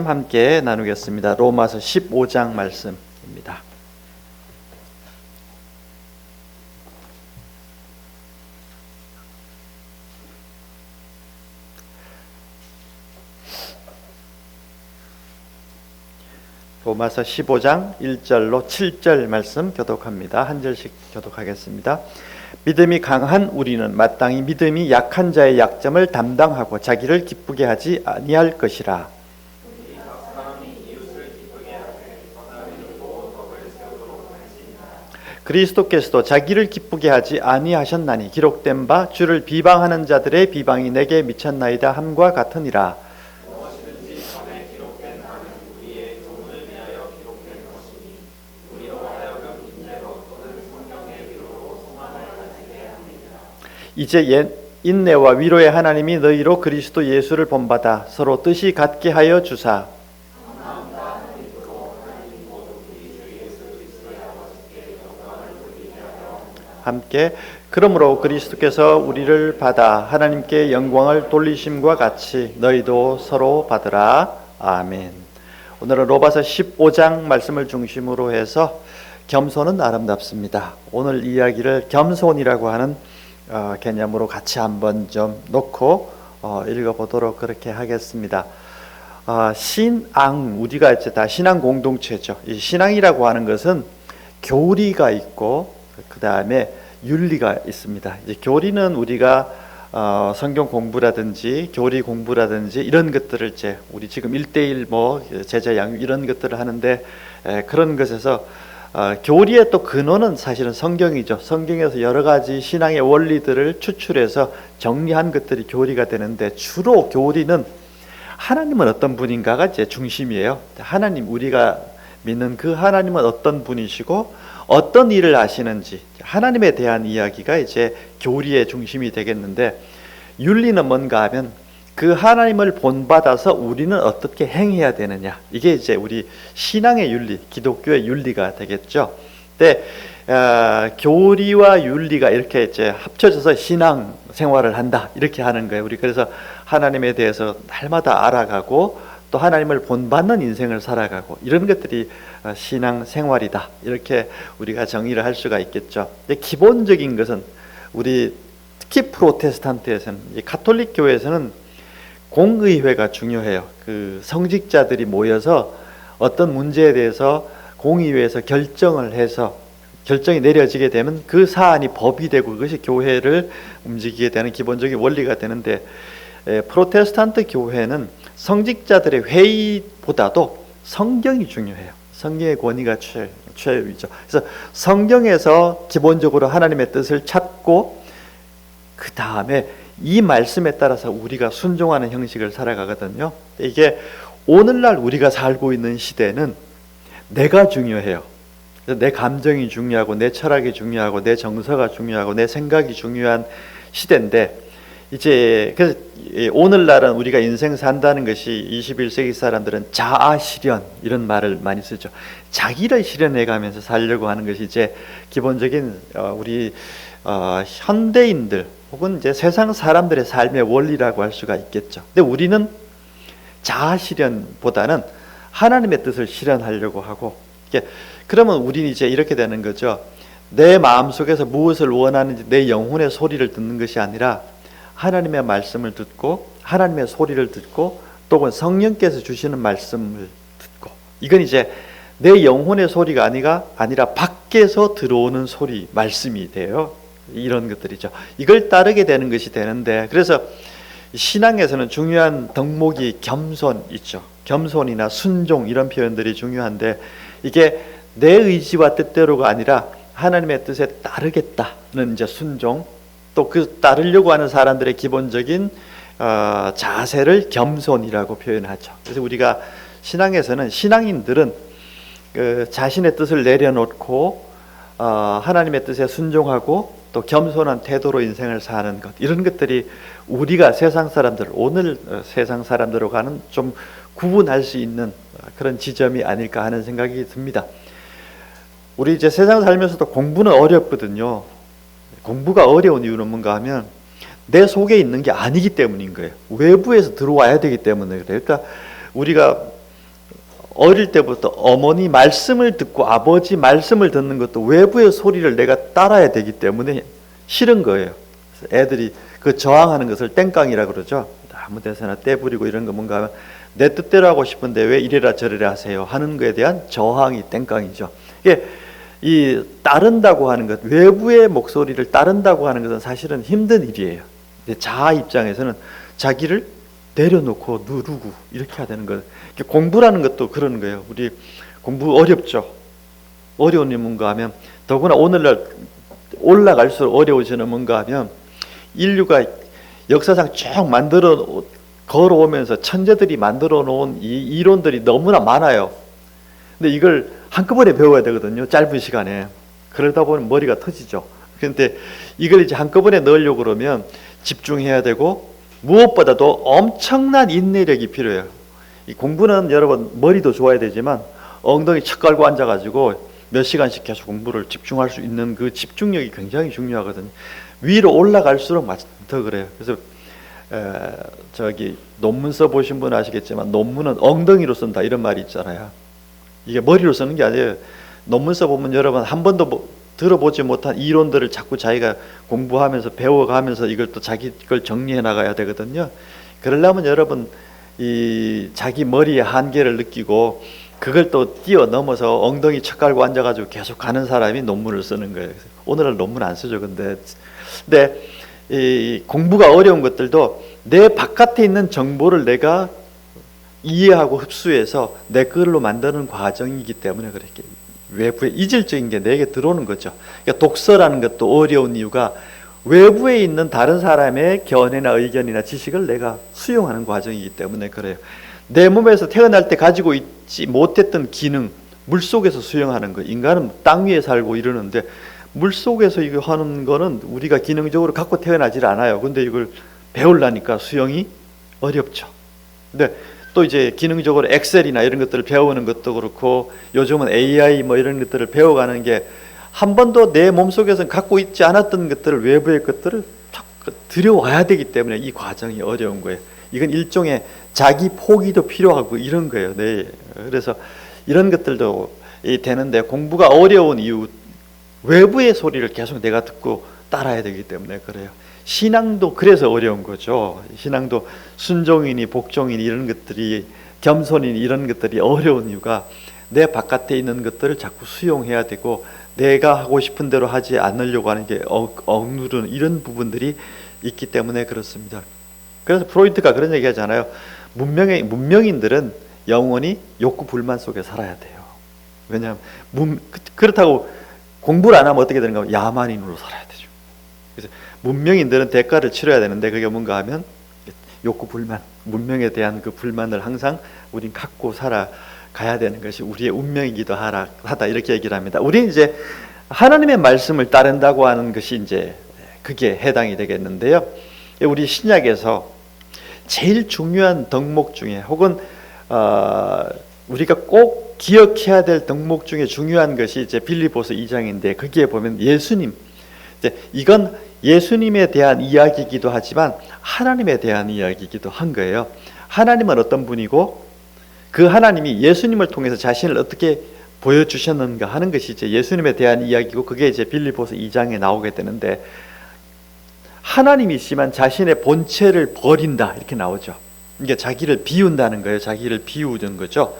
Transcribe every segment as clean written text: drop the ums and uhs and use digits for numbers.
함께 나누겠습니다. 로마서 15장 말씀입니다. 로마서 15장 1절로 7절 말씀 교독합니다. 한 절씩 교독하겠습니다. 믿음이 강한 우리는 마땅히 믿음이 약한 자의 약점을 담당하고 자기를 기쁘게 하지 아니할 것이라. 그리스도께서도 자기를 기쁘게 하지 아니하셨나니 기록된 바 주를 비방하는 자들의 비방이 내게 미쳤나이다 함과 같으니라. 이제 인내와 위로의 하나님이 너희로 그리스도 예수를 본받아 서로 뜻이 같게 하여 주사 함께 그러므로 그리스도께서 우리를 받아 하나님께 영광을 돌리심과 같이 너희도 서로 받으라. 아멘. 오늘은 로마서 15장 말씀을 중심으로 해서 겸손은 아름답습니다. 오늘 이야기를 겸손이라고 하는 개념으로 같이 한번 좀 놓고 읽어보도록 그렇게 하겠습니다. 신앙, 우리가 이제 다 신앙 공동체죠. 이 신앙이라고 하는 것은 교리가 있고 그 다음에 윤리가 있습니다. 이제 교리는 우리가 성경 공부라든지 교리 공부라든지 이런 것들을 이제 우리 지금 1:1 뭐 제자 양육 이런 것들을 하는데 그런 것에서 교리의 또 근원은 사실은 성경이죠. 성경에서 여러 가지 신앙의 원리들을 추출해서 정리한 것들이 교리가 되는데 주로 교리는 하나님은 어떤 분인가가 이제 중심이에요. 하나님, 우리가 믿는 그 하나님은 어떤 분이시고 어떤 일을 하시는지 하나님에 대한 이야기가 이제 교리의 중심이 되겠는데, 윤리는 뭔가 하면 그 하나님을 본받아서 우리는 어떻게 행해야 되느냐, 이게 이제 우리 신앙의 윤리, 기독교의 윤리가 되겠죠. 근데 교리와 윤리가 이렇게 이제 합쳐져서 신앙 생활을 한다, 이렇게 하는 거예요. 우리 그래서 하나님에 대해서 날마다 알아가고 또 하나님을 본받는 인생을 살아가고 이런 것들이 신앙 생활이다, 이렇게 우리가 정의를 할 수가 있겠죠. 근데 기본적인 것은 우리 특히 프로테스탄트에서는, 가톨릭 교회에서는 공의회가 중요해요. 그 성직자들이 모여서 어떤 문제에 대해서 공의회에서 결정을 해서 결정이 내려지게 되면 그 사안이 법이 되고 그것이 교회를 움직이게 되는 기본적인 원리가 되는데, 프로테스탄트 교회는 성직자들의 회의보다도 성경이 중요해요. 성경의 권위가 최유죠. 그래서 성경에서 기본적으로 하나님의 뜻을 찾고 그 다음에 이 말씀에 따라서 우리가 순종하는 형식을 살아가거든요. 이게 오늘날 우리가 살고 있는 시대는 내가 중요해요. 그래서 내 감정이 중요하고 내 철학이 중요하고 내 정서가 중요하고 내 생각이 중요한 시대인데, 이제 그래서 오늘날은 우리가 인생 산다는 것이 21세기 사람들은 자아 실현 이런 말을 많이 쓰죠. 자기를 실현해 가면서 살려고 하는 것이 이제 기본적인 우리 현대인들 혹은 이제 세상 사람들의 삶의 원리라고 할 수가 있겠죠. 근데 우리는 자아 실현보다는 하나님의 뜻을 실현하려고 하고, 그러면 우리는 이제 이렇게 되는 거죠. 내 마음속에서 무엇을 원하는지 내 영혼의 소리를 듣는 것이 아니라 하나님의 말씀을 듣고 하나님의 소리를 듣고 또는 성령께서 주시는 말씀을 듣고, 이건 이제 내 영혼의 소리가 아니라 밖에서 들어오는 소리, 말씀이 돼요. 이런 것들이죠. 이걸 따르게 되는 것이 되는데, 그래서 신앙에서는 중요한 덕목이 겸손 있죠. 겸손이나 순종 이런 표현들이 중요한데, 이게 내 의지와 뜻대로가 아니라 하나님의 뜻에 따르겠다는 이제 순종, 또 그 따르려고 하는 사람들의 기본적인 자세를 겸손이라고 표현하죠. 그래서 우리가 신앙에서는, 신앙인들은 그 자신의 뜻을 내려놓고 하나님의 뜻에 순종하고 또 겸손한 태도로 인생을 사는 것, 이런 것들이 우리가 세상 사람들, 오늘 세상 사람들과는 좀 구분할 수 있는 그런 지점이 아닐까 하는 생각이 듭니다. 우리 이제 세상 살면서도 공부는 어렵거든요. 공부가 어려운 이유는 뭔가 하면 내 속에 있는 게 아니기 때문인 거예요. 외부에서 들어와야 되기 때문에 그래요. 그러니까 우리가 어릴 때부터 어머니 말씀을 듣고 아버지 말씀을 듣는 것도 외부의 소리를 내가 따라야 되기 때문에 싫은 거예요. 그래서 애들이 그 저항하는 것을 땡깡이라 그러죠. 아무 데서나 떼 부리고 이런 거 뭔가 하면 내 뜻대로 하고 싶은데 왜 이래라 저래라 하세요 하는 거에 대한 저항이 땡깡이죠. 이게 이 따른다고 하는 것, 외부의 목소리를 따른다고 하는 것은 사실은 힘든 일이에요. 자아 입장에서는 자기를 내려놓고 누르고 이렇게 해야 되는 거예요. 공부라는 것도 그런 거예요. 우리 공부 어렵죠. 어려운 일 뭔가 하면, 더구나 오늘날 올라갈수록 어려워지는 뭔가 하면, 인류가 역사상 쭉 만들어 걸어오면서 천재들이 만들어 놓은 이 이론들이 너무나 많아요. 근데 이걸 한꺼번에 배워야 되거든요. 짧은 시간에. 그러다 보면 머리가 터지죠. 그런데 이걸 이제 한꺼번에 넣으려고 그러면 집중해야 되고, 무엇보다도 엄청난 인내력이 필요해요. 이 공부는 여러분 머리도 좋아야 되지만 엉덩이 척 깔고 앉아가지고 몇 시간씩 계속 공부를 집중할 수 있는 그 집중력이 굉장히 중요하거든요. 위로 올라갈수록 더 그래요. 그래서 저기 논문 써보신 분 아시겠지만 논문은 엉덩이로 쓴다 이런 말이 있잖아요. 이게 머리로 쓰는 게 아니에요. 논문 써보면 여러분 한 번도 들어보지 못한 이론들을 자꾸 자기가 공부하면서 배워가면서 이걸 또 자기 걸 정리해 나가야 되거든요. 그러려면 여러분 이 자기 머리의 한계를 느끼고 그걸 또 뛰어넘어서 엉덩이 척 깔고 앉아가지고 계속 가는 사람이 논문을 쓰는 거예요. 오늘은 논문 안 쓰죠. 근데 이 공부가 어려운 것들도 내 바깥에 있는 정보를 내가 이해하고 흡수해서 내 걸로 만드는 과정이기 때문에 그렇게 외부의 이질적인 게 내게 들어오는 거죠. 그러니까 독서라는 것도 어려운 이유가 외부에 있는 다른 사람의 견해나 의견이나 지식을 내가 수용하는 과정이기 때문에 그래요. 내 몸에서 태어날 때 가지고 있지 못했던 기능, 물속에서 수용하는 거. 인간은 땅 위에 살고 이러는데 물속에서 이거 하는 거는 우리가 기능적으로 갖고 태어나질 않아요. 근데 이걸 배우려니까 수용이 어렵죠. 근데 또 이제 기능적으로 엑셀이나 이런 것들을 배우는 것도 그렇고, 요즘은 AI 뭐 이런 것들을 배워가는 게 한 번도 내 몸속에서 갖고 있지 않았던 것들을, 외부의 것들을 자꾸 들여와야 되기 때문에 이 과정이 어려운 거예요. 이건 일종의 자기 포기도 필요하고 이런 거예요. 네. 그래서 이런 것들도 되는데, 공부가 어려운 이유, 외부의 소리를 계속 내가 듣고 따라야 되기 때문에 그래요. 신앙도 그래서 어려운 거죠. 신앙도 순종이니 복종이니 이런 것들이, 겸손이니 이런 것들이 어려운 이유가 내 바깥에 있는 것들을 자꾸 수용해야 되고, 내가 하고 싶은 대로 하지 않으려고 하는 게 억누르는 이런 부분들이 있기 때문에 그렇습니다. 그래서 프로이트가 그런 얘기 하잖아요. 문명인들은 영원히 욕구 불만 속에 살아야 돼요. 왜냐하면 그렇다고 공부를 안 하면 어떻게 되는가 하면 야만인으로 살아야 되죠. 그래서 문명인들은 대가를 치러야 되는데, 그게 뭔가 하면 욕구 불만, 문명에 대한 그 불만을 항상 우린 갖고 살아가야 되는 것이 우리의 운명이기도 하다 이렇게 얘기를 합니다. 우리는 이제 하나님의 말씀을 따른다고 하는 것이 이제 그게 해당이 되겠는데요. 우리 신약에서 제일 중요한 덕목 중에, 혹은 우리가 꼭 기억해야 될 덕목 중에 중요한 것이 이제 빌립보서 2장인데, 거기에 보면 예수님, 이건 예수님에 대한 이야기이기도 하지만 하나님에 대한 이야기이기도 한 거예요. 하나님은 어떤 분이고 그 하나님이 예수님을 통해서 자신을 어떻게 보여주셨는가 하는 것이 이제 예수님에 대한 이야기고, 그게 이제 빌립보서 2장에 나오게 되는데, 하나님이시지만 자신의 본체를 버린다 이렇게 나오죠. 이게 자기를 비운다는 거예요. 자기를 비우는 거죠.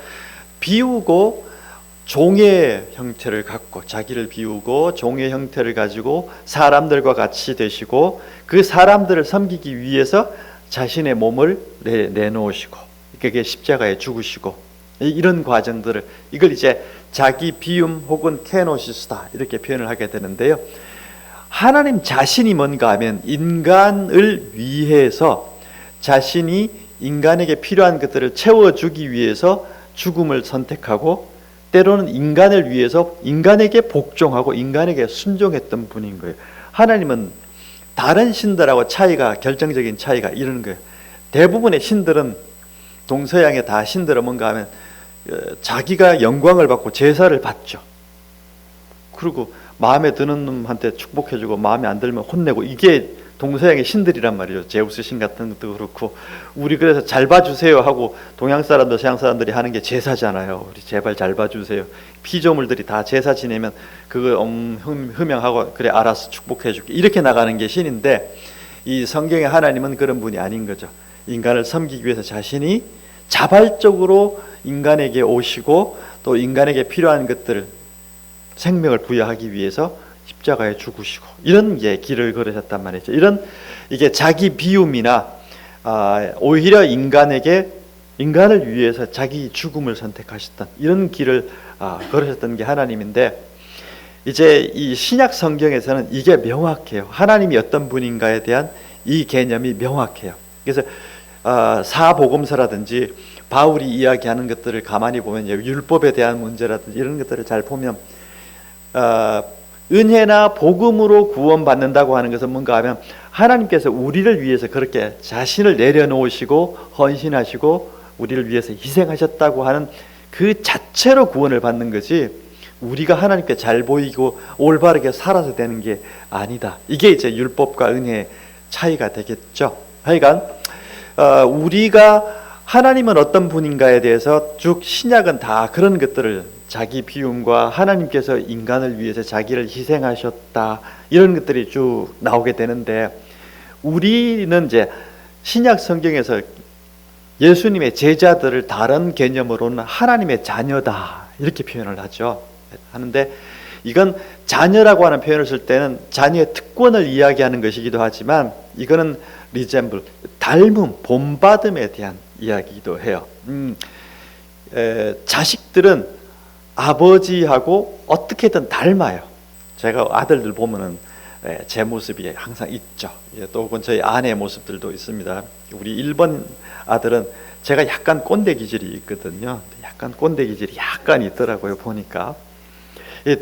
비우고 종의 형태를 갖고, 자기를 비우고 종의 형태를 가지고 사람들과 같이 되시고, 그 사람들을 섬기기 위해서 자신의 몸을 내놓으시고, 그게 십자가에 죽으시고, 이런 과정들을, 이걸 이제 자기 비움 혹은 케노시스다 이렇게 표현을 하게 되는데요. 하나님 자신이 뭔가 하면 인간을 위해서 자신이 인간에게 필요한 것들을 채워주기 위해서 죽음을 선택하고, 때로는 인간을 위해서 인간에게 복종하고 인간에게 순종했던 분인 거예요. 하나님은 다른 신들하고 결정적인 차이가 이런 거예요. 대부분의 신들은, 동서양의 다 신들은 뭔가 하면 자기가 영광을 받고 제사를 받죠. 그리고 마음에 드는 놈한테 축복해주고 마음에 안 들면 혼내고, 이게 동서양의 신들이란 말이죠. 제우스 신 같은 것도 그렇고, 우리 그래서 잘 봐주세요 하고 동양 사람들 서양 사람들이 하는 게 제사잖아요. 우리 제발 잘 봐주세요. 피조물들이 다 제사 지내면 그걸 흠양하고 그래 알아서 축복해줄게 이렇게 나가는 게 신인데, 이 성경의 하나님은 그런 분이 아닌 거죠. 인간을 섬기기 위해서 자신이 자발적으로 인간에게 오시고 또 인간에게 필요한 것들을 생명을 부여하기 위해서 십자가에 죽으시고 이런 게 길을 걸으셨단 말이죠. 이런 이게 자기 비움이나 오히려 인간을 위해서 자기 죽음을 선택하셨던 이런 길을 걸으셨던 게 하나님인데, 이제 이 신약 성경에서는 이게 명확해요. 하나님이 어떤 분인가에 대한 이 개념이 명확해요. 그래서 사복음서라든지 바울이 이야기하는 것들을 가만히 보면, 율법에 대한 문제라든지 이런 것들을 잘 보면 은혜나 복음으로 구원받는다고 하는 것은 뭔가 하면 하나님께서 우리를 위해서 그렇게 자신을 내려놓으시고 헌신하시고 우리를 위해서 희생하셨다고 하는 그 자체로 구원을 받는 거지, 우리가 하나님께 잘 보이고 올바르게 살아서 되는 게 아니다. 이게 이제 율법과 은혜의 차이가 되겠죠. 하여간 우리가 하나님은 어떤 분인가에 대해서 쭉 신약은 다 그런 것들을, 자기 비움과 하나님께서 인간을 위해서 자기를 희생하셨다 이런 것들이 쭉 나오게 되는데, 우리는 이제 신약 성경에서 예수님의 제자들을 다른 개념으로는 하나님의 자녀다 이렇게 표현을 하는데, 이건 자녀라고 하는 표현을 쓸 때는 자녀의 특권을 이야기하는 것이기도 하지만, 이거는 리semble, 닮음, 본받음에 대한 이야기이기도 해요. 자식들은 아버지하고 어떻게든 닮아요. 제가 아들들 보면은 제 모습이 항상 있죠. 또 혹은 저희 아내의 모습들도 있습니다. 우리 1번 아들은 제가 약간 꼰대 기질이 있거든요. 약간 꼰대 기질이 약간 있더라고요, 보니까.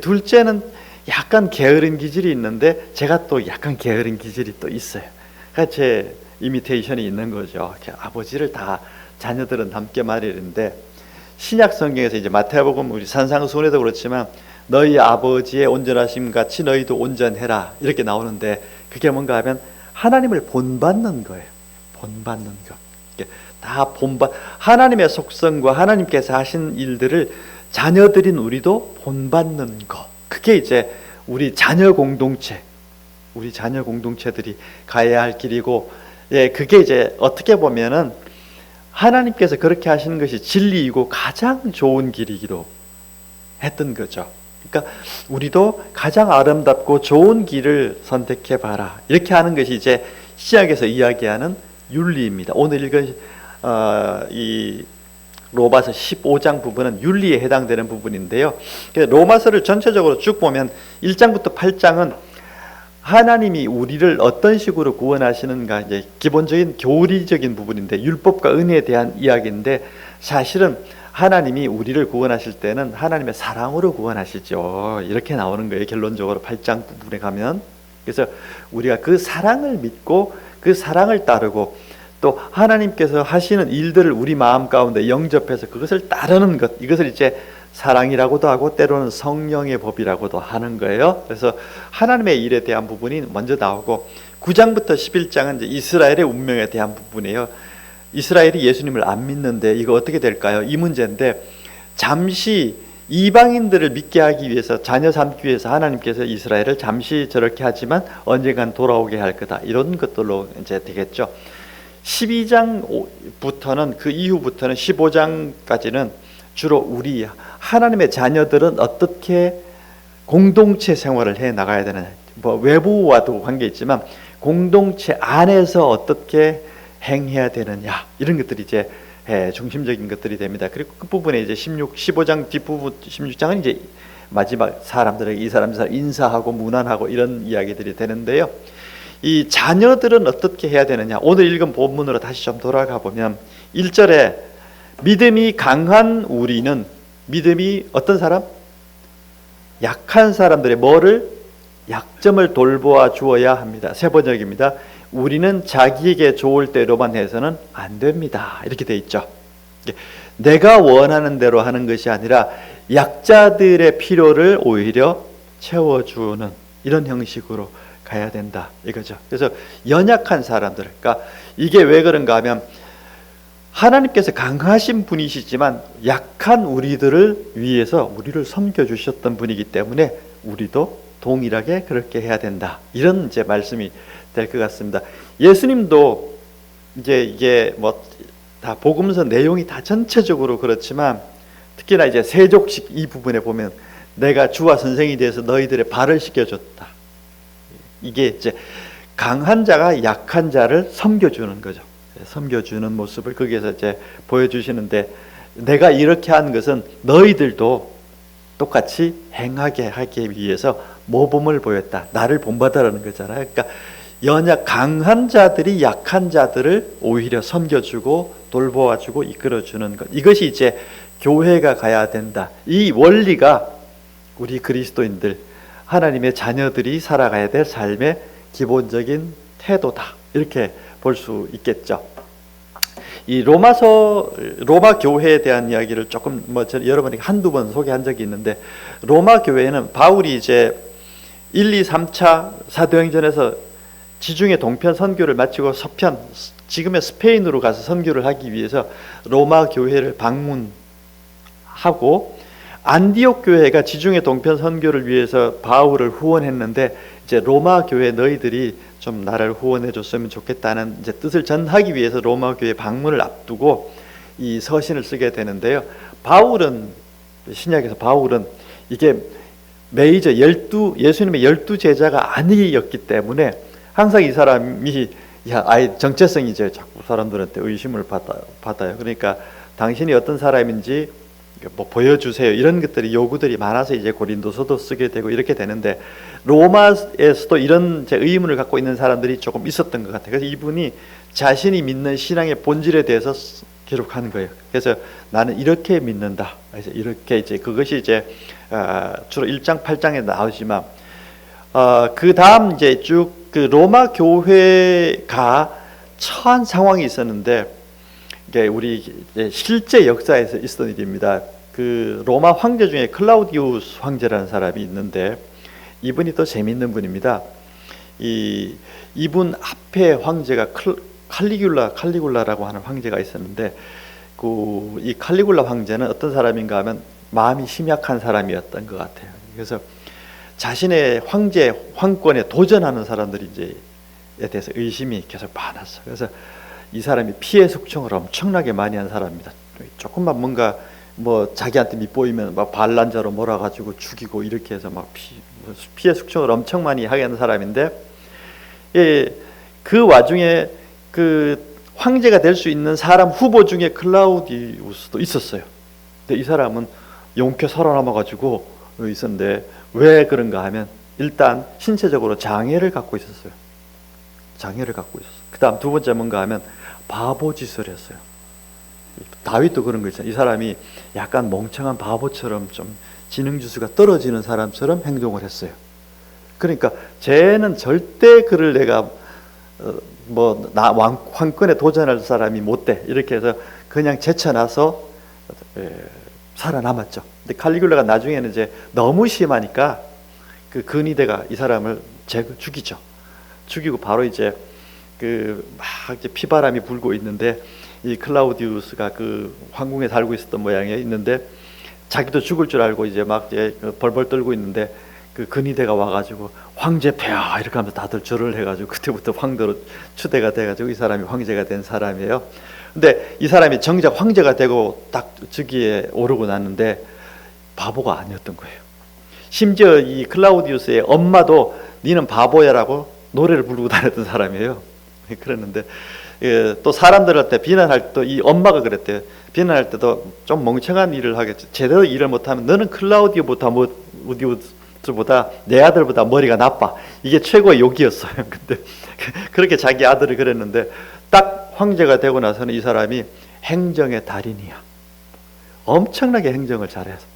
둘째는 약간 게으른 기질이 있는데 제가 또 약간 게으른 기질이 또 있어요. 그러니까 제 이미테이션이 있는 거죠. 아버지를 다 자녀들은 닮게 마련인데, 신약 성경에서 이제 마태복음 우리 산상수훈에도 그렇지만 너희 아버지의 온전하심 같이 너희도 온전해라 이렇게 나오는데, 그게 뭔가 하면 하나님을 본받는 거예요. 본받는 것. 다 하나님의 속성과 하나님께서 하신 일들을 자녀들인 우리도 본받는 것. 그게 이제 우리 자녀 공동체들이 가야 할 길이고, 그게 이제 어떻게 보면은 하나님께서 그렇게 하시는 것이 진리이고 가장 좋은 길이기도 했던 거죠. 그러니까 우리도 가장 아름답고 좋은 길을 선택해 봐라 이렇게 하는 것이 이제 시작에서 이야기하는 윤리입니다. 오늘 읽은 이 로마서 15장 부분은 윤리에 해당되는 부분인데요. 로마서를 전체적으로 쭉 보면 1장부터 8장은 하나님이 우리를 어떤 식으로 구원하시는가, 이제 기본적인 교리적인 부분인데, 율법과 은혜에 대한 이야기인데, 사실은 하나님이 우리를 구원하실 때는 하나님의 사랑으로 구원하시죠. 이렇게 나오는 거예요. 결론적으로 8장 부분에 가면. 그래서 우리가 그 사랑을 믿고 그 사랑을 따르고 또 하나님께서 하시는 일들을 우리 마음 가운데 영접해서 그것을 따르는 것, 이것을 이제 사랑이라고도 하고 때로는 성령의 법이라고도 하는 거예요. 그래서 하나님의 일에 대한 부분이 먼저 나오고, 9장부터 11장은 이제 이스라엘의 운명에 대한 부분이에요. 이스라엘이 예수님을 안 믿는데 이거 어떻게 될까요? 이 문제인데, 잠시 이방인들을 믿게 하기 위해서, 자녀 삼기 위해서 하나님께서 이스라엘을 잠시 저렇게 하지만 언젠간 돌아오게 할 거다, 이런 것들로 이제 되겠죠. 12장부터는, 그 이후부터는 15장까지는 주로 우리 하나님의 자녀들은 어떻게 공동체 생활을 해 나가야 되느냐, 외부와도 관계 있지만 공동체 안에서 어떻게 행해야 되느냐, 이런 것들이 이제 중심적인 것들이 됩니다. 그리고 그 부분에 이제 15장 뒷부분 16장은 이제 마지막 사람들에게 이 사람들 인사하고 문안하고 이런 이야기들이 되는데요. 이 자녀들은 어떻게 해야 되느냐, 오늘 읽은 본문으로 다시 좀 돌아가 보면 1절에 믿음이 강한 우리는, 믿음이 어떤 사람? 약한 사람들의 약점을 돌보아 주어야 합니다. 새 번역입니다. 우리는 자기에게 좋을 대로만 해서는 안 됩니다. 이렇게 돼 있죠. 내가 원하는 대로 하는 것이 아니라 약자들의 필요를 오히려 채워주는 이런 형식으로 가야 된다 이거죠. 그래서 연약한 사람들, 그러니까 이게 왜 그런가 하면 하나님께서 강하신 분이시지만 약한 우리들을 위해서 우리를 섬겨주셨던 분이기 때문에 우리도 동일하게 그렇게 해야 된다. 이런 이제 말씀이 될 것 같습니다. 예수님도 이제 이게 뭐 다 복음서 내용이 다 전체적으로 그렇지만 특히나 이제 세족식 이 부분에 보면 내가 주와 선생이 되어서 너희들의 발을 씻겨줬다. 이게 이제 강한 자가 약한 자를 섬겨주는 거죠. 섬겨주는 모습을 거기에서 이제 보여주시는데 내가 이렇게 한 것은 너희들도 똑같이 행하게 하기 위해서 모범을 보였다. 나를 본받으라는 거잖아요. 그러니까 강한 자들이 약한 자들을 오히려 섬겨주고 돌보아주고 이끌어주는 것. 이것이 이제 교회가 가야 된다. 이 원리가 우리 그리스도인들, 하나님의 자녀들이 살아가야 될 삶의 기본적인 태도다. 이렇게 볼 수 있겠죠. 이 로마 교회에 대한 이야기를 조금 여러분에게 한두 번 소개한 적이 있는데, 로마 교회는 바울이 이제 1, 2, 3차 사도행전에서 지중해 동편 선교를 마치고 서편, 지금의 스페인으로 가서 선교를 하기 위해서 로마 교회를 방문하고, 안디옥 교회가 지중해 동편 선교를 위해서 바울을 후원했는데 이제 로마 교회 너희들이 좀 나를 후원해 줬으면 좋겠다는 이제 뜻을 전하기 위해서 로마 교회 방문을 앞두고 이 서신을 쓰게 되는데요. 신약에서 바울은 이게 메이저 예수님의 12 제자가 아니었기 때문에 항상 이 사람이 아예 정체성이 이제 자꾸 사람들한테 의심을 받아요. 그러니까 당신이 어떤 사람인지 뭐 보여주세요. 이런 것들이 요구들이 많아서 이제 고린도서도 쓰게 되고 이렇게 되는데, 로마에서도 이런 의문을 갖고 있는 사람들이 조금 있었던 것 같아요. 그래서 이분이 자신이 믿는 신앙의 본질에 대해서 기록하는 거예요. 그래서 나는 이렇게 믿는다. 그래서 이렇게 이제 그것이 이제 주로 1장 8장에 나오지만 그 다음 이제 쭉 그 로마 교회가 처한 상황이 있었는데, 이게 우리 실제 역사에서 있었던 일입니다. 그 로마 황제 중에 클라우디우스 황제라는 사람이 있는데 이분이 또 재미있는 분입니다. 이분 앞에 황제가 칼리굴라라고 하는 황제가 있었는데, 이 칼리굴라 황제는 어떤 사람인가 하면 마음이 심약한 사람이었던 것 같아요. 그래서 자신의 황권에 도전하는 사람들이 이제에 대해서 의심이 계속 많았어. 그래서 이 사람이 피해 숙청을 엄청나게 많이 한 사람입니다. 조금만 뭔가 자기한테 밉보이면 막 반란자로 몰아가지고 죽이고 이렇게 해서 막 피해 숙청을 엄청 많이 하게 하는 사람인데, 그 와중에 그 황제가 될 수 있는 사람 후보 중에 클라우디우스도 있었어요. 근데 이 사람은 용케 살아남아가지고 있었는데 왜 그런가 하면 일단 신체적으로 장애를 갖고 있었어요. 그 다음 두 번째 뭔가 하면 바보짓을 했어요. 다윗도 그런 거 있잖아요. 이 사람이 약간 멍청한 바보처럼 좀 지능지수가 떨어지는 사람처럼 행동을 했어요. 그러니까 쟤는 절대 그를 내가 황권에 도전할 사람이 못 돼. 이렇게 해서 그냥 제쳐놔서 살아남았죠. 근데 칼리굴라가 나중에는 이제 너무 심하니까 그 근위대가 이 사람을 죽이죠. 죽이고 바로 이제 이제 피바람이 불고 있는데, 이 클라우디우스가 그 황궁에 살고 있었던 모양에 있는데 자기도 죽을 줄 알고 이제 벌벌 떨고 있는데 그 근위대가 와가지고 황제 폐하 이렇게 하면서 다들 절을 해가지고 그때부터 황제로 추대가 돼가지고 이 사람이 황제가 된 사람이에요. 근데 이 사람이 정작 황제가 되고 딱 즉위에 오르고 났는데 바보가 아니었던 거예요. 심지어 이 클라우디우스의 엄마도 니는 바보야라고 노래를 부르고 다녔던 사람이에요. 그랬는데 또 사람들한테 비난할 때 이 엄마가 그랬대요. 비난할 때도 좀 멍청한 일을 하겠지. 제대로 일을 못하면 너는 클라우디우스보다 내 아들보다 머리가 나빠. 이게 최고의 욕이었어요. 근데 그렇게 자기 아들을 그랬는데 딱 황제가 되고 나서는 이 사람이 행정의 달인이야. 엄청나게 행정을 잘해서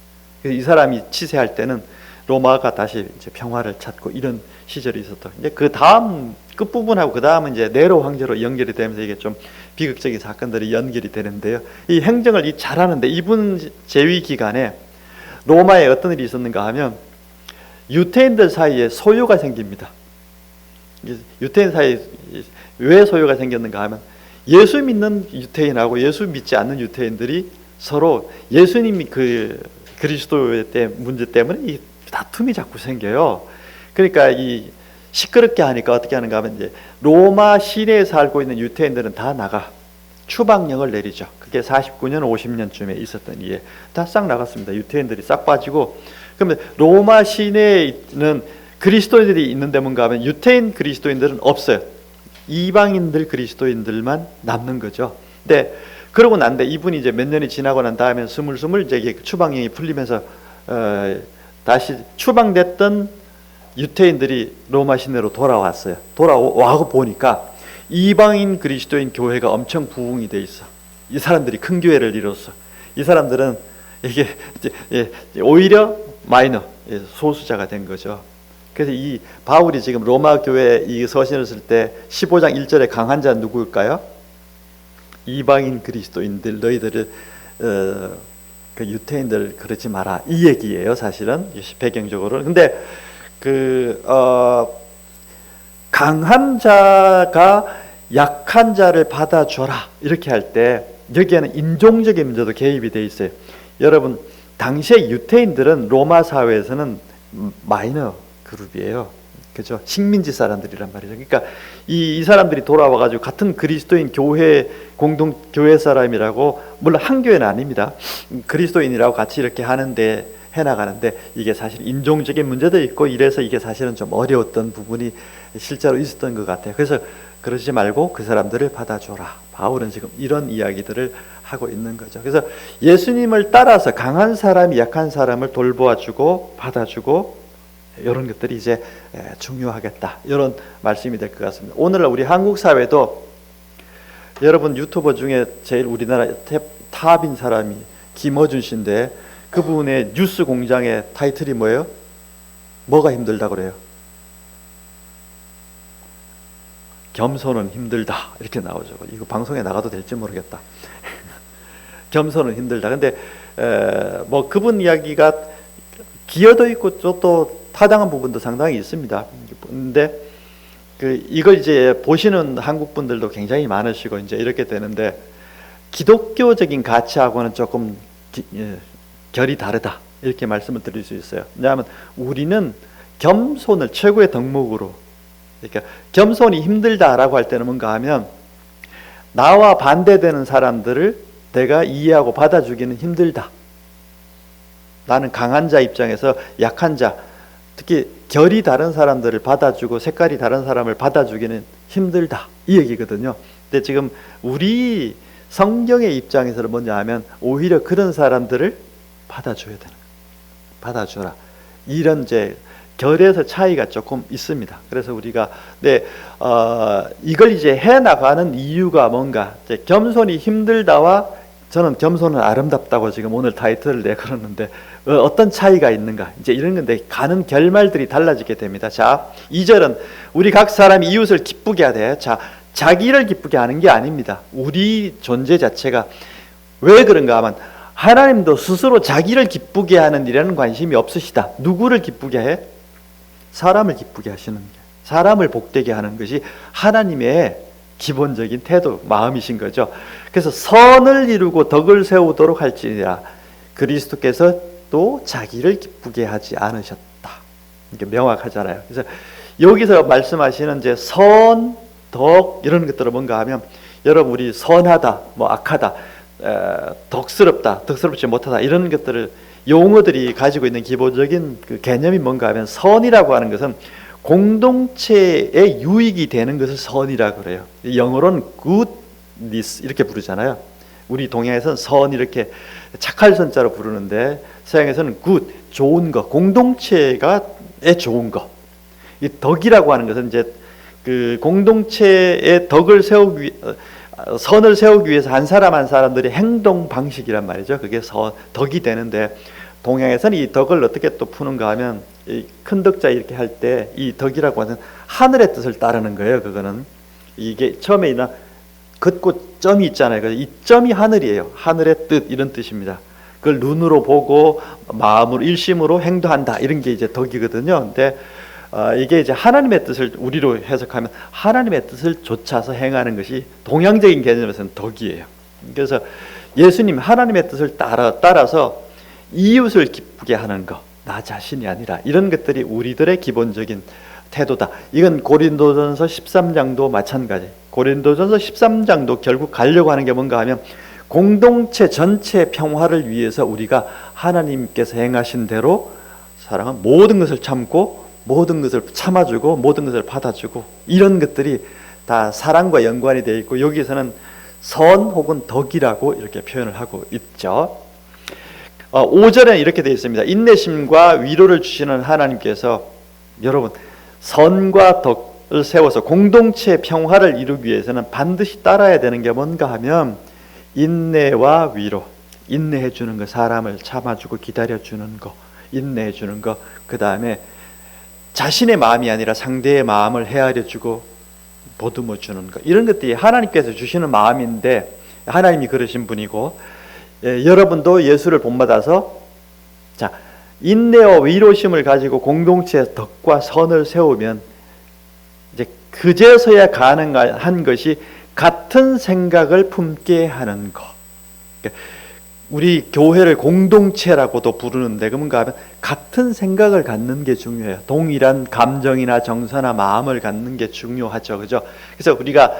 이 사람이 치세할 때는 로마가 다시 이제 평화를 찾고 이런 시절이 있었다. 이제 그 다음 끝부분하고 그 다음은 이제 네로 황제로 연결이 되면서 이게 좀 비극적인 사건들이 연결이 되는데요. 이 행정을 잘하는데 이분 재위 기간에 로마에 어떤 일이 있었는가 하면 유태인들 사이에 소요가 생깁니다. 유태인 사이에 왜 소요가 생겼는가 하면 예수 믿는 유태인하고 예수 믿지 않는 유태인들이 서로 예수님이 그 그리스도의 문제 때문에 이 다툼이 자꾸 생겨요. 그러니까 이 시끄럽게 하니까 어떻게 하는가 하면 이제 로마 시내에 살고 있는 유태인들은 다 나가 추방령을 내리죠. 그게 49년 50년쯤에 있었던 일에 다 싹 나갔습니다. 유태인들이 싹 빠지고. 그러면 로마 시내에 있는 그리스도인들이 있는데 뭔가 하면 유태인 그리스도인들은 없어요. 이방인들 그리스도인들만 남는 거죠. 근데 그러고 난데 이분이 이제 몇 년이 지나고 난 다음에 스물스물 이제 추방령이 풀리면서 다시 추방됐던 유태인들이 로마 시내로 돌아왔어요. 돌아와고 보니까 이방인 그리스도인 교회가 엄청 부흥이 돼 있어. 이 사람들이 큰 교회를 이뤘어. 이 사람들은 이게 오히려 마이너 소수자가 된 거죠. 그래서 이 바울이 지금 로마 교회 이 서신을 쓸 때 15장 1절에 강한 자는 누구일까요? 이방인 그리스도인들 너희들을 그 유태인들 그러지 마라 이 얘기예요. 사실은 배경적으로. 근데 강한 자가 약한 자를 받아줘라 이렇게 할 때 여기에는 인종적인 문제도 개입이 돼 있어요. 여러분 당시에 유태인들은 로마 사회에서는 마이너 그룹이에요. 그죠? 식민지 사람들이란 말이죠. 그러니까 이 사람들이 돌아와가지고 같은 그리스도인 교회 공동 교회 사람이라고 물론 한 교회는 아닙니다. 그리스도인이라고 같이 이렇게 하는데 해나가는데 이게 사실 인종적인 문제도 있고 이래서 이게 사실은 좀 어려웠던 부분이 실제로 있었던 것 같아요. 그래서 그러지 말고 그 사람들을 받아줘라. 바울은 지금 이런 이야기들을 하고 있는 거죠. 그래서 예수님을 따라서 강한 사람이 약한 사람을 돌보아주고 받아주고 이런 것들이 이제 중요하겠다. 이런 말씀이 될 것 같습니다. 오늘날 우리 한국 사회도 여러분 유튜버 중에 제일 우리나라 탑인 사람이 김어준 씨인데 그분의 뉴스 공장의 타이틀이 뭐예요? 뭐가 힘들다 그래요? 겸손은 힘들다 이렇게 나오죠. 이거 방송에 나가도 될지 모르겠다. 겸손은 힘들다. 근데 뭐 그분 이야기가 기여도 있고 또 타당한 부분도 상당히 있습니다. 근데 이걸 이제 보시는 한국 분들도 굉장히 많으시고 이제 이렇게 되는데 기독교적인 가치하고는 조금 결이 다르다 이렇게 말씀을 드릴 수 있어요. 왜냐하면 우리는 겸손을 최고의 덕목으로, 그러니까 겸손이 힘들다라고 할 때는 뭔가 하면 나와 반대되는 사람들을 내가 이해하고 받아주기는 힘들다. 나는 강한 자 입장에서 약한 자, 특히 결이 다른 사람들을 받아주고 색깔이 다른 사람을 받아주기는 힘들다 이 얘기거든요. 근데 지금 우리 성경의 입장에서는 뭐냐 하면 오히려 그런 사람들을 받아줘야 되는 거예요. 받아줘라. 이런 이제 결에서 차이가 조금 있습니다. 그래서 우리가 이걸 이제 해 나가는 이유가 뭔가 이제 겸손이 힘들다와 저는 겸손은 아름답다고 지금 오늘 타이틀을 내걸었는데 어떤 차이가 있는가 이제 이런 건데 가는 결말들이 달라지게 됩니다. 자, 2절은 우리 각 사람이 이웃을 기쁘게 하되 자 자기를 기쁘게 하는 게 아닙니다. 우리 존재 자체가 왜 그런가 하면 하나님도 스스로 자기를 기쁘게 하는 일에는 관심이 없으시다. 누구를 기쁘게 해? 사람을 기쁘게 하시는 게, 사람을 복되게 하는 것이 하나님의 기본적인 태도, 마음이신 거죠. 그래서 선을 이루고 덕을 세우도록 할지니라 그리스도께서 또 자기를 기쁘게 하지 않으셨다. 이게 명확하잖아요. 그래서 여기서 말씀하시는 이제 선, 덕 이런 것들은 뭔가 하면 여러분 우리 선하다, 뭐 악하다, 덕스럽다, 덕스럽지 못하다 이런 것들을 용어들이 가지고 있는 기본적인 그 개념이 뭔가 하면 선이라고 하는 것은 공동체에 유익이 되는 것을 선이라고 그래요. 영어로는 goodness 이렇게 부르잖아요. 우리 동양에서는 선 이렇게 착할 선자로 부르는데 서양에서는 good, 좋은 것, 공동체의 좋은 것. 이 덕이라고 하는 것은 이제 그 공동체의 선을 세우기 위해서 한 사람 한 사람들의 행동 방식이란 말이죠. 그게 덕이 되는데 동양에서는 이 덕을 어떻게 또 푸는가 하면 이 큰 덕자 이렇게 할 때 이 덕이라고 하는 하늘의 뜻을 따르는 거예요. 그거는 이게 처음에 있나 긋고 점이 있잖아요. 그래서 이 점이 하늘이에요. 하늘의 뜻 이런 뜻입니다. 그걸 눈으로 보고 마음으로 일심으로 행동한다 이런 게 이제 덕이거든요. 근데 이게 이제 하나님의 뜻을 우리로 해석하면 하나님의 뜻을 좇아서 행하는 것이 동양적인 개념에서는 덕이에요. 그래서 예수님 하나님의 뜻을 따라서 이웃을 기쁘게 하는 것, 나 자신이 아니라, 이런 것들이 우리들의 기본적인 태도다. 이건 고린도전서 13장도 마찬가지. 고린도전서 13장도 결국 가려고 하는 게 뭔가 하면 공동체 전체 평화를 위해서 우리가 하나님께서 행하신 대로 사랑은 모든 것을 참고 모든 것을 참아주고 모든 것을 받아주고, 이런 것들이 다 사랑과 연관이 되어 있고, 여기서는 선 혹은 덕이라고 이렇게 표현을 하고 있죠. 5절에 이렇게 되어 있습니다. 인내심과 위로를 주시는 하나님께서 여러분 선과 덕을 세워서 공동체 평화를 이루기 위해서는 반드시 따라야 되는 게 뭔가 하면 인내와 위로, 인내해 주는 거, 사람을 참아주고 기다려 주는 거, 인내해 주는 거, 그 다음에 자신의 마음이 아니라 상대의 마음을 헤아려 주고 보듬어 주는 것, 이런 것들이 하나님께서 주시는 마음인데, 하나님이 그러신 분이고, 여러분도 예수를 본받아서 자 인내와 위로심을 가지고 공동체의 덕과 선을 세우면 이제 그제서야 가능한 것이 같은 생각을 품게 하는 것. 우리 교회를 공동체라고도 부르는데 그런가 하면 같은 생각을 갖는 게 중요해요. 동일한 감정이나 정서나 마음을 갖는 게 중요하죠. 그죠? 그래서 우리가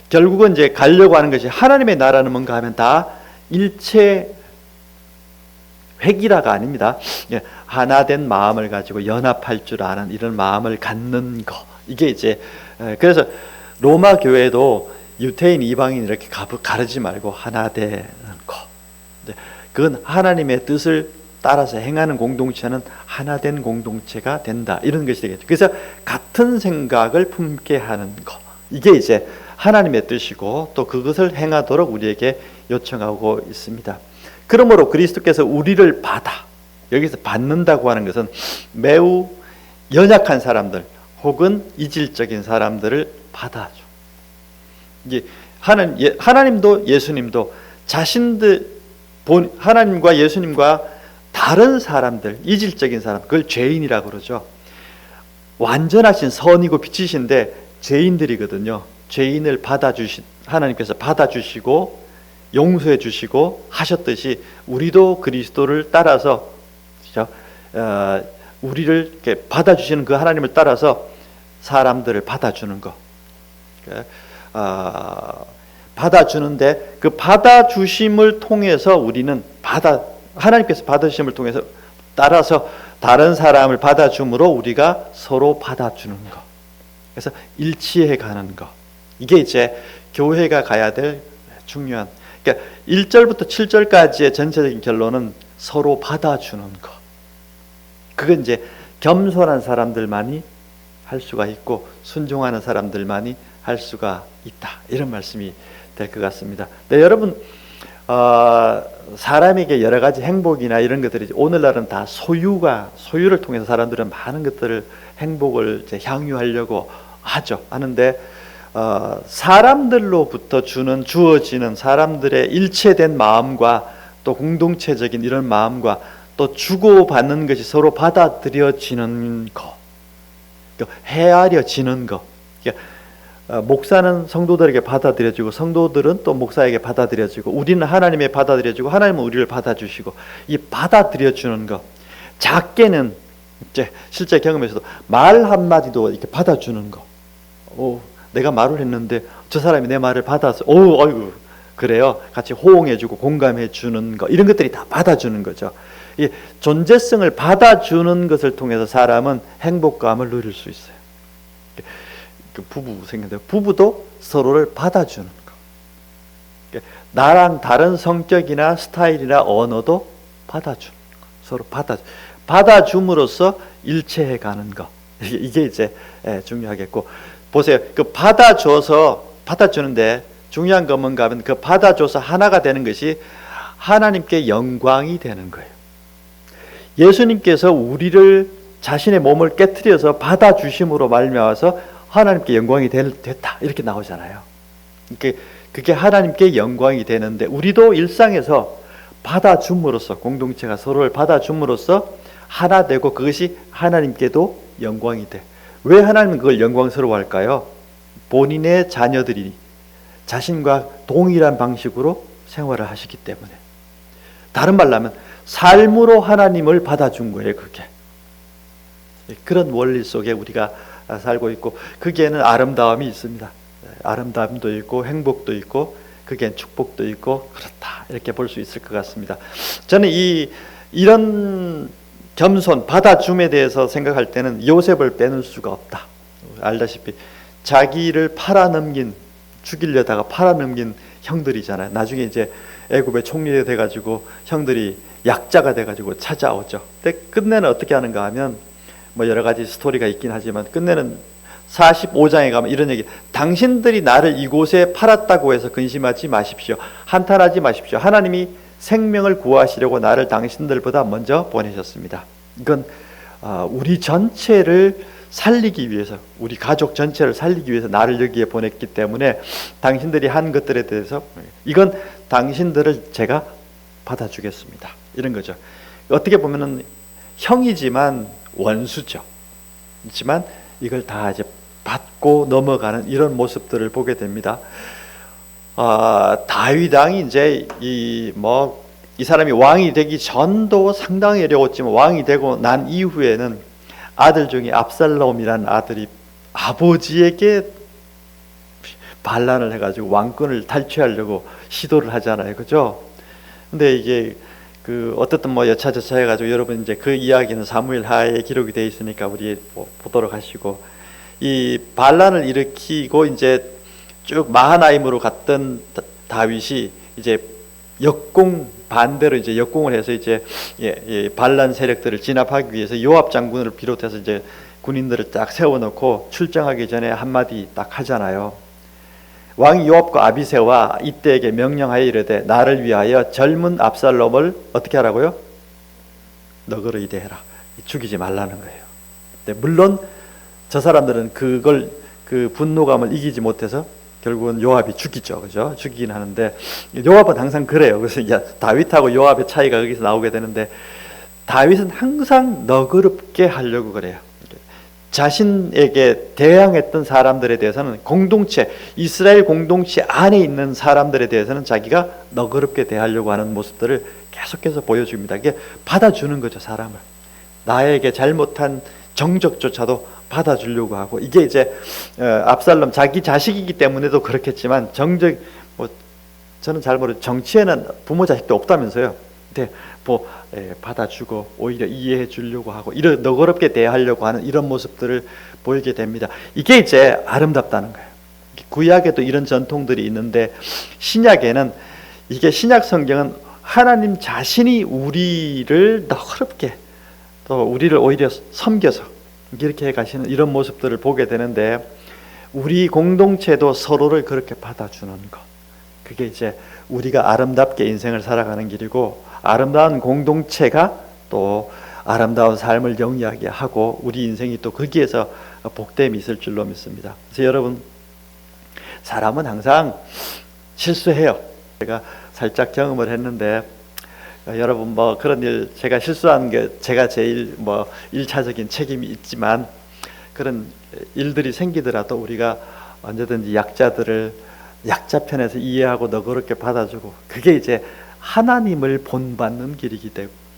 결국은 이제 가려고 하는 것이, 하나님의 나라는 뭔가 하면 다 일체 획일화가 아닙니다. 하나된 마음을 가지고 연합할 줄 아는 이런 마음을 갖는 거. 이게 이제 그래서 로마 교회도 유태인 이방인 이렇게 가르지 말고 하나 되는 거. 그건 하나님의 뜻을 따라서 행하는 공동체는 하나된 공동체가 된다, 이런 것이 되겠죠. 그래서 같은 생각을 품게 하는 거, 이게 이제 하나님의 뜻이고 또 그것을 행하도록 우리에게 요청하고 있습니다. 그러므로 그리스도께서 우리를 여기서 받는다고 하는 것은 매우 연약한 사람들 혹은 이질적인 사람들을 받아줘. 이제 하나님도 예수님도 자신들, 하나님과 예수님과 다른 사람들, 이질적인 사람, 그걸 죄인이라고 그러죠. 완전하신 선이고 빛이신데 죄인들이거든요. 죄인을 하나님께서 받아주시고 용서해 주시고 하셨듯이 우리도 그리스도를 따라서, 그렇죠? 우리를 이렇게 받아주시는 그 하나님을 따라서 사람들을 받아주는 거. 받아주는데 그 받아주심을 통해서 우리는 하나님께서 받으심을 통해서 따라서 다른 사람을 받아줌으로 우리가 서로 받아주는 거. 그래서 일치해 가는 거. 이게 이제 교회가 가야 될 중요한, 그러니까 1절부터 7절까지의 전체적인 결론은 서로 받아주는 거. 그건 이제 겸손한 사람들만이 할 수가 있고 순종하는 사람들만이 할 수가 있다, 이런 말씀이 될 것 같습니다. 네, 여러분, 사람에게 여러 가지 행복이나 이런 것들이 오늘날은 다 소유를 통해서 사람들은 많은 것들을, 행복을 이제 향유하려고 하는데 사람들로부터 주어지는 사람들의 일체된 마음과 또 공동체적인 이런 마음과 또 주고받는 것이 서로 받아들여지는 거, 헤아려지는 거. 목사는 성도들에게 받아들여지고 성도들은 또 목사에게 받아들여지고 우리는 하나님에 받아들여지고 하나님은 우리를 받아주시고, 이 받아들여주는 거. 작게는 이제 실제 경험에서도 말 한마디도 이렇게 받아주는 거. 내가 말을 했는데 저 사람이 내 말을 받아서 어이구 그래요, 같이 호응해주고 공감해주는 거, 이런 것들이 다 받아주는 거죠. 이 존재성을 받아주는 것을 통해서 사람은 행복감을 누릴 수 있어요. 부부 생겼는데 부부도 서로를 받아주는 거. 나랑 다른 성격이나 스타일이나 언어도 받아주는 거. 서로 받아줌으로써 일체해 가는 거. 이게 이제 중요하겠고, 보세요. 그 받아주는데 중요한 건 뭔가 하면 그 받아줘서 하나가 되는 것이 하나님께 영광이 되는 거예요. 예수님께서 우리를 자신의 몸을 깨트려서 받아주심으로 말미암아서 하나님께 영광이 됐다, 이렇게 나오잖아요. 그게 하나님께 영광이 되는데 우리도 일상에서 받아줌으로써, 공동체가 서로를 받아줌으로써 하나 되고 그것이 하나님께도 영광이 돼. 왜 하나님은 그걸 영광스러워할까요? 본인의 자녀들이 자신과 동일한 방식으로 생활을 하시기 때문에. 다른 말로 하면 삶으로 하나님을 받아준 거예요. 그게 그런 원리 속에 우리가 살고 있고, 거기에는 아름다움이 있습니다. 아름다움도 있고 행복도 있고 거기엔 축복도 있고, 그렇다 이렇게 볼 수 있을 것 같습니다. 저는 이런 겸손, 받아줌에 대해서 생각할 때는 요셉을 빼놓을 수가 없다. 알다시피 자기를 팔아넘긴, 죽이려다가 팔아넘긴 형들이잖아요. 나중에 이제 애굽의 총리가 돼가지고 형들이 약자가 돼가지고 찾아오죠. 근데 끝내는 어떻게 하는가 하면, 뭐 여러 가지 스토리가 있긴 하지만 끝내는 45장에 가면 이런 얘기, 당신들이 나를 이곳에 팔았다고 해서 근심하지 마십시오. 한탄하지 마십시오. 하나님이 생명을 구하시려고 나를 당신들보다 먼저 보내셨습니다. 이건 우리 전체를 살리기 위해서, 우리 가족 전체를 살리기 위해서 나를 여기에 보냈기 때문에 당신들이 한 것들에 대해서 이건 당신들을 제가 받아주겠습니다. 이런 거죠. 어떻게 보면은 형이지만 원수죠. 그렇지만 이걸 다 이제 받고 넘어가는 이런 모습들을 보게 됩니다. 다윗 왕이 이제 이 사람이 왕이 되기 전도 상당히 어려웠지만 왕이 되고 난 이후에는 아들 중에 압살롬이라는 아들이 아버지에게 반란을 해가지고 왕권을 탈취하려고 시도를 하잖아요, 그죠? 근데 이게 어떻든 여차저차 해가지고, 여러분 이제 그 이야기는 사무엘하에 기록이 되어 있으니까 우리 보도록 하시고, 이 반란을 일으키고 이제 쭉 마하나임으로 갔던 다윗이 이제 반대로 이제 역공을 해서 이제 반란 세력들을 진압하기 위해서 요압 장군을 비롯해서 이제 군인들을 딱 세워놓고 출정하기 전에 한마디 딱 하잖아요. 왕이 요압과 아비새와 이때에게 명령하여 이르되 나를 위하여 젊은 압살롬을 어떻게 하라고요? 너그러이 대해라. 죽이지 말라는 거예요. 근데 물론 저 사람들은 그 분노감을 이기지 못해서 결국은 요압이 죽이죠, 그죠? 죽이긴 하는데, 요압은 항상 그래요. 그래서 다윗하고 요압의 차이가 여기서 나오게 되는데, 다윗은 항상 너그럽게 하려고 그래요. 자신에게 대항했던 사람들에 대해서는, 이스라엘 공동체 안에 있는 사람들에 대해서는 자기가 너그럽게 대하려고 하는 모습들을 계속해서 보여줍니다. 이게 받아주는 거죠, 사람을. 나에게 잘못한 정적조차도 받아주려고 하고, 이게 이제 압살롬 자기 자식이기 때문에도 그렇겠지만, 저는 잘 모르죠. 정치에는 부모 자식도 없다면서요. 근데 받아주고 오히려 이해해 주려고 하고, 이런 너그럽게 대하려고 하는 이런 모습들을 보이게 됩니다. 이게 이제 아름답다는 거예요. 구약에도 이런 전통들이 있는데, 신약에는, 이게 신약 성경은 하나님 자신이 우리를 너그럽게, 또 우리를 오히려 섬겨서 이렇게 가시는 이런 모습들을 보게 되는데, 우리 공동체도 서로를 그렇게 받아주는 것, 그게 이제 우리가 아름답게 인생을 살아가는 길이고, 아름다운 공동체가 또 아름다운 삶을 영위하게 하고, 우리 인생이 또 거기에서 복됨이 있을 줄로 믿습니다. 그래서 여러분, 사람은 항상 실수해요. 제가 살짝 경험을 했는데, 여러분 그런 일, 제가 실수한 게 제가 제일 1차적인 책임이 있지만, 그런 일들이 생기더라도 우리가 언제든지 약자들을 약자 편에서 이해하고 너그럽게 받아주고, 그게 이제 하나님을 본받는 길이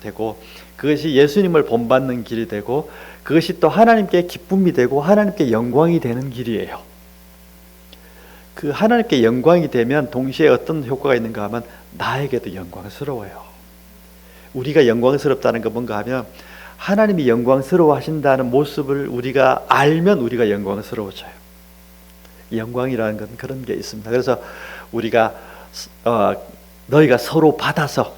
되고, 그것이 예수님을 본받는 길이 되고, 그것이 또 하나님께 기쁨이 되고 하나님께 영광이 되는 길이에요. 그 하나님께 영광이 되면 동시에 어떤 효과가 있는가 하면 나에게도 영광스러워요. 우리가 영광스럽다는 건 뭔가 하면, 하나님이 영광스러워 하신다는 모습을 우리가 알면 우리가 영광스러워져요. 영광이라는 건 그런 게 있습니다. 그래서 우리가 너희가 서로 받아서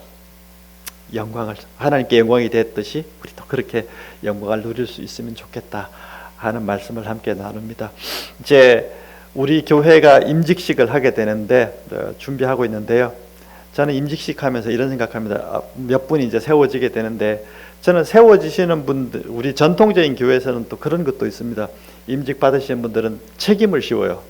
영광을, 하나님께 영광이 됐듯이 우리도 그렇게 영광을 누릴 수 있으면 좋겠다 하는 말씀을 함께 나눕니다. 이제 우리 교회가 임직식을 하게 되는데 준비하고 있는데요. 저는 임직식 하면서 이런 생각합니다. 몇 분이 이제 세워지게 되는데, 저는 세워지시는 분들, 우리 전통적인 교회에서는 또 그런 것도 있습니다. 임직 받으시는 분들은 책임을 씌워요.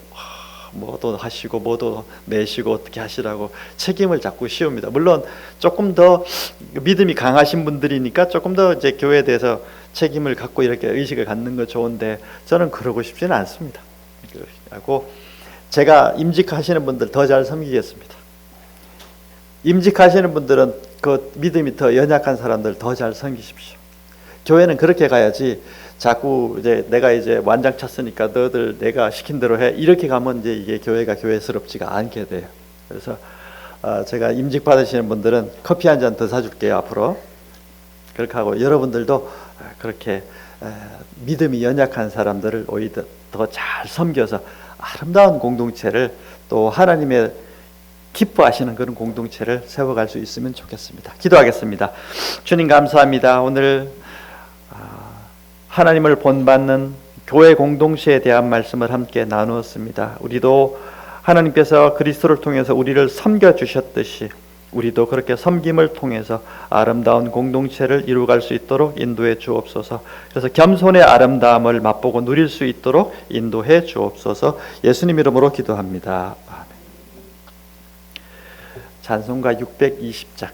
뭐도 하시고 뭐도 내시고 어떻게 하시라고 책임을 자꾸 씌웁니다. 물론 조금 더 믿음이 강하신 분들이니까 조금 더 이제 교회에 대해서 책임을 갖고 이렇게 의식을 갖는 건 좋은데 저는 그러고 싶지는 않습니다. 하고 제가 임직하시는 분들 더 잘 섬기겠습니다. 임직하시는 분들은 그 믿음이 더 연약한 사람들 더 잘 섬기십시오. 교회는 그렇게 가야지 자꾸 이제 내가 이제 완장 찼으니까 너들 내가 시킨 대로 해 이렇게 가면 이제 이게 교회가 교회스럽지가 않게 돼요. 그래서 제가 임직 받으시는 분들은 커피 한 잔 더 사줄게요 앞으로. 그렇게 하고 여러분들도 그렇게 믿음이 연약한 사람들을 오히려 더 잘 섬겨서 아름다운 공동체를 또 하나님의 기뻐하시는 그런 공동체를 세워갈 수 있으면 좋겠습니다. 기도하겠습니다. 주님 감사합니다. 오늘 하나님을 본받는 교회 공동체에 대한 말씀을 함께 나누었습니다. 우리도 하나님께서 그리스도를 통해서 우리를 섬겨주셨듯이 우리도 그렇게 섬김을 통해서 아름다운 공동체를 이루어갈 수 있도록 인도해 주옵소서. 그래서 겸손의 아름다움을 맛보고 누릴 수 있도록 인도해 주옵소서. 예수님 이름으로 기도합니다. 아멘. 찬송가 620장